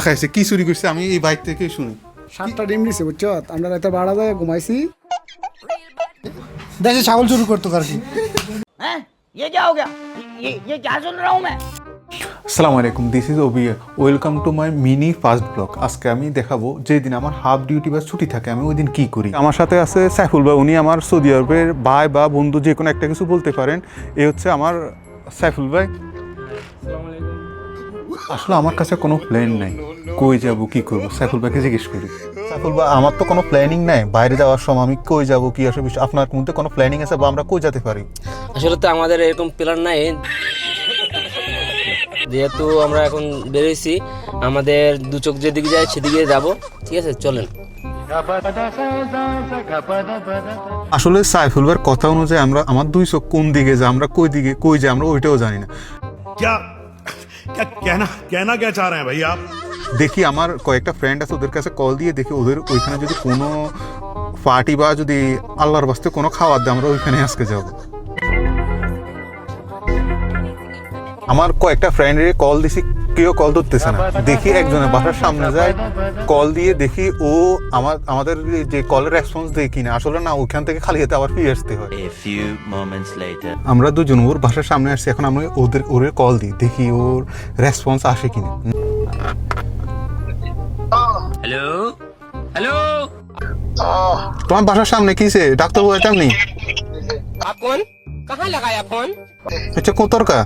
খাইছে কি চুরি করছে আমি এই বাইক থেকে শুনি। 7টা ডিম দিছে বুঝছো, আমরা রাতে বাড়া যায় ঘুমাইছি, দেশে ছাগল চুরি করতো আর কি। हैं ये क्या हो गया? ये क्या सुन रहा हूँ मैं? আসসালামু আলাইকুম, this is Obi, welcome to my mini first blog. আজকে আমি দেখাবো যেদিন আমার হাফ ডিউটি বা ছুটি থাকে আমি ওই দিন কী করি। আমার সাথে আছে সাইফুল ভাই, উনি আমার সৌদি আরবের ভাই বা বন্ধু, যে কোনো একটা কিছু বলতে পারেন। এ হচ্ছে আমার সাইফুল ভাই। আসলে আমার কাছে কোনো প্ল্যান নাই, কই যাব কি করব, সাইফুল ভাইকে জিজ্ঞেস করি। সাইফুল ভাই, আমার তো কোনো প্ল্যানিং নাই বাইরে যাওয়ার সময়, আমি কই যাব কি আসবে, আপনার মধ্যে কোনো প্ল্যানিং আছে বা আমরা কই যেতে পারি? আসলে তো আমাদের এরকম প্ল্যান নাই, যেহেতু আমরা এখন বেরিয়েছি, আমাদের দু চোখ যেদিকে যায় সেদিকে যাব। ঠিক আছে, চলেন। আসলে সাইফুল ভাইয়ের কথা অনুযায়ী আমরা আমার দুই চোখ কোন দিকে যায়, আমরা কই দিকে কই যায় আমরা ওইটাও জানি না। क्या क्या कहना क्या चाह रहे हैं भाई आप? দেখি আমার কয়েকটা ফ্রেন্ড আছে, ওদের কাছে কল দিয়ে দেখি ওদের ওইখানে যদি কোনো পার্টি বা যদি আল্লাহর বাস্তে কোনো খাবার দেয় আমরা ওইখানে আজকে যাব। আমার কয়েকটা ফ্রেন্ডের কল দিছি, কেউ কল ধরতেছে না। দেখি একজনের বাসার সামনে যায়, কল দিয়ে দেখি ও আমাদের যে কলের রেসপন্স দেয় কিনা, আসলে না ওইখান থেকে খালি হাতে আবার ফিরে আসতে হয়। A few moments later. আমরা দুজন ওর বাসার সামনে আসছি, এখন আমরা ওর কল দিই, দেখি ওর রেসপন্স আসে কিনা। Hello? Hello? তোমার বাসার সামনে কিসে ডাক্তার বলতাম নি? आप कौन? कहाँ लगाया फोन? আচ্ছা কোতরকা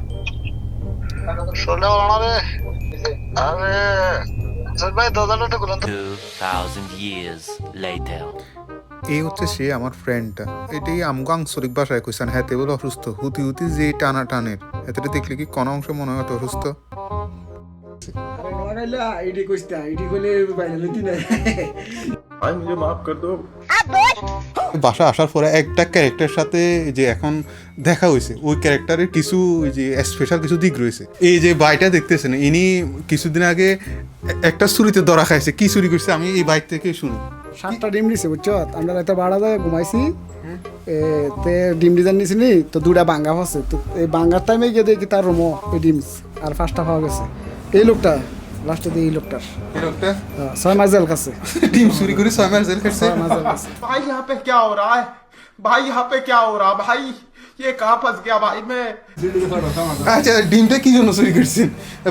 শুনলে বলো রে, আরে ভাই দাদাটা করলাম 2,000 years later. এই হচ্ছে সে আমার ফ্রেন্ডটা। এটাই আমগো আংশরিক ভাষায় কইছেন, হ্যাঁ তে বলে অসুস্থ, হুতি হুতি যে টানা টানের এতে দেখলে কি কোনো অংশ মনে হয় অসুস্থ। আরে নোয়াগাইলা ইডি কইস্তা, ইডি কইলে বাইরে লইতি না। বাসা আসার পরে একটা ক্যারেক্টারের সাথে যে এখন দেখা হয়েছে, ওই ক্যারেক্টারের কিছু যে স্পেশাল কিছু দিক রয়েছে। এই যে বাইকটা দেখতেছেন, ইনি কিছুদিন আগে একটা চুরিতে ধরা খাইছে। কি চুরি করছে আমি এই বাইক থেকে শুনি। 7টা ডিম দিছে বুঝছো, আমরা রাতে বাড়া যায় ঘুমাইছি, তে ডিম ডিজাইন নিছিনি তো 2টা বাঙ্গা আছে, তো এই বাঙ্গার টাইমে গিয়ে দেখি তার রুমো এই ডিম আর 5টা পাওয়া গেছে। এই লোকটা লাস্টে দিয়ে এই লোকটার 6 মাস জেল খাচ্ছে, ডিম চুরি করে 6 মাস জেল খাইছে। 6 মাস জেল খাচ্ছে। भाई यहाँ पे क्या हो रहा है? भाई यहाँ पे क्या हो रहा है? भाई ये कहाँ फंस गया भाई मैं? আচ্ছা, ডিমটা কি জন্য চুরি করছেন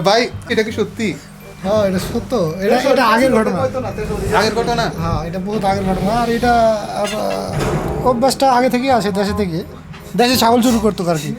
ভাই? এটা কি সত্যি? হ্যাঁ এটা সত্য, এটা আগের ঘটনা। আগের ঘটনা? হ্যাঁ এটা বহুত আগের ঘটনা, আর এটা অভ্যাসটা আগে থেকেই আসে, দেশে থেকে, দেশে ছাগল চুরি করতো আর কি।